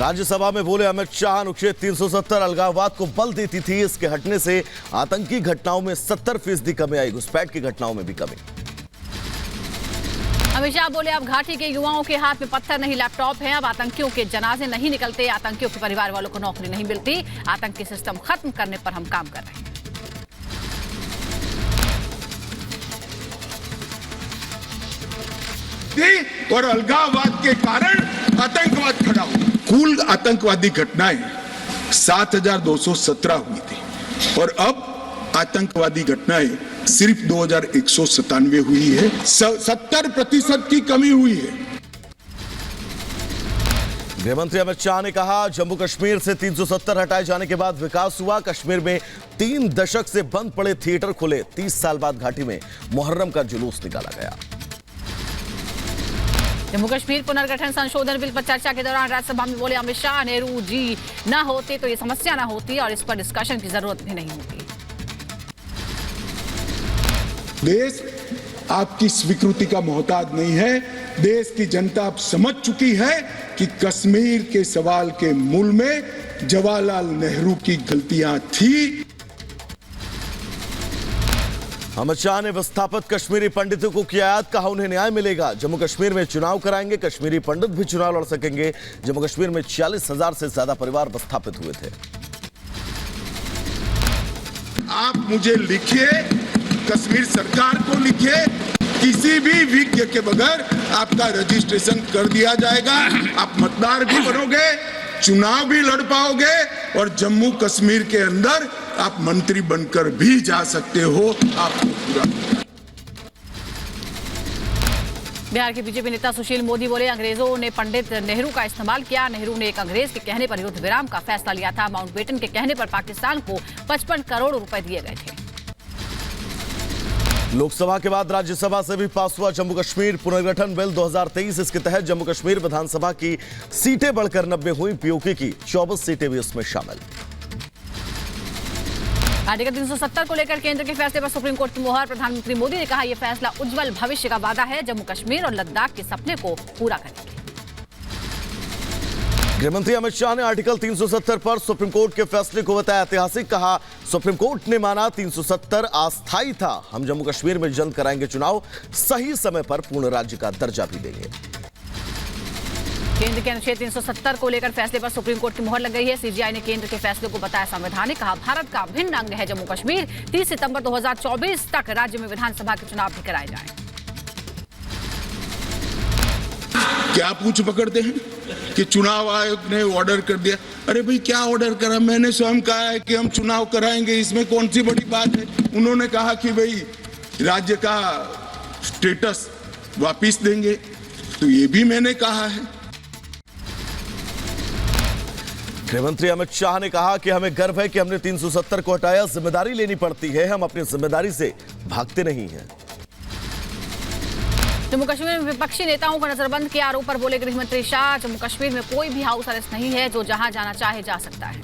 राज्यसभा में बोले अमित शाह, अनुच्छेद 370 अलगाववाद को बल देती थी। इसके हटने से आतंकी घटनाओं में 70% कमी आई, घुसपैठ की घटनाओं में भी कमी। अमित शाह बोले अब घाटी के युवाओं के हाथ में पत्थर नहीं लैपटॉप हैं। अब आतंकियों के जनाजे नहीं निकलते, आतंकियों के परिवार वालों को नौकरी नहीं मिलती। आतंकी सिस्टम खत्म करने पर हम काम कर रहे हैं। और अलगाववाद के कारण आतंकवाद खड़ा हुआ। कुल आतंकवादी घटनाएं 7,217 हुई थी और अब आतंकवादी घटनाएं सिर्फ 2,197 हुई है। 70% की कमी हुई है। गृहमंत्री अमित शाह ने कहा, जम्मू कश्मीर से 370 हटाए जाने के बाद विकास हुआ। कश्मीर में 3 दशक से बंद पड़े थिएटर खुले। 30 साल बाद घाटी में मुहर्रम का जुलूस निकाला गया। जम्मू कश्मीर पुनर्गठन संशोधन बिल पर चर्चा के दौरान राज्यसभा में बोले अमित शाह, नेहरू जी न होते तो ये समस्या न होती और इस पर डिस्कशन की जरूरत भी नहीं होती। देश आपकी स्वीकृति का मोहताज नहीं है। देश की जनता अब समझ चुकी है कि कश्मीर के सवाल के मूल में जवाहरलाल नेहरू की गलतियां थी। अमित शाह ने विस्थापित कश्मीरी पंडितों को किया याद, कहा उन्हें न्याय मिलेगा। जम्मू कश्मीर में चुनाव कराएंगे, कश्मीरी पंडित भी चुनाव लड़ सकेंगे। जम्मू कश्मीर में 40,000 से ज्यादा परिवार विस्थापित हुए थे। आप मुझे लिखिए, कश्मीर सरकार को लिखिए, किसी भी विज्ञ के बगैर आपका रजिस्ट्रेशन कर दिया जाएगा। आप मतदार भी बनोगे, चुनाव भी लड़ पाओगे और जम्मू कश्मीर के अंदर आप मंत्री बनकर भी जा सकते हो। आपको पूरा। बिहार के बीजेपी नेता सुशील मोदी बोले, अंग्रेजों ने पंडित नेहरू का इस्तेमाल किया। नेहरू ने एक अंग्रेज के कहने पर युद्ध विराम का फैसला लिया था। माउंटबेटन के कहने पर पाकिस्तान को 55 करोड़ रुपए दिए गए थे। लोकसभा के बाद राज्यसभा से भी पास हुआ जम्मू कश्मीर पुनर्गठन बिल 2023। इसके तहत जम्मू कश्मीर विधानसभा की सीटें बढ़कर 90 हुई। पीओके की 24 सीटें भी इसमें शामिल। आर्टिकल 370 को लेकर केंद्र के फैसले पर सुप्रीम कोर्ट की मुहर। प्रधानमंत्री मोदी ने कहा, यह फैसला उज्जवल भविष्य का वादा है। जम्मू कश्मीर और लद्दाख के सपने को पूरा करेंगे। गृहमंत्री अमित शाह ने आर्टिकल 370 पर सुप्रीम कोर्ट के फैसले को बताया ऐतिहासिक। कहा, सुप्रीम कोर्ट ने माना 370 अस्थायी था। हम जम्मू कश्मीर में जल्द कराएंगे चुनाव, सही समय पर पूर्ण राज्य का दर्जा भी देंगे। केंद्र के अनुच्छेद 370 को लेकर फैसले पर सुप्रीम कोर्ट की मुहर लग गई है। सीजीआई ने केंद्र के फैसले को बताया संवैधानिक। कहा, भारत का अभिन्न अंग है जम्मू कश्मीर। 30 सितंबर 2024 तक राज्य में विधानसभा के चुनाव भी कराए जाएं। क्या पूछ पकड़ते हैं कि चुनाव आयोग ने ऑर्डर कर दिया। अरे भाई, क्या ऑर्डर करा? मैंने स्वयं कहा है कि हम चुनाव कराएंगे, इसमें कौन सी बड़ी बात है। उन्होंने कहा कि भाई राज्य का स्टेटस वापिस देंगे, तो ये भी मैंने कहा है। गृहमंत्री अमित शाह ने कहा कि हमें गर्व है कि हमने 370 को हटाया। जिम्मेदारी लेनी पड़ती है, हम अपनी जिम्मेदारी से भागते नहीं हैं। जम्मू कश्मीर में विपक्षी नेताओं को नजरबंद के आरोप पर बोले गृहमंत्री शाह, जम्मू कश्मीर में कोई भी हाउस अरेस्ट नहीं है। जो जहां जाना चाहे जा सकता है।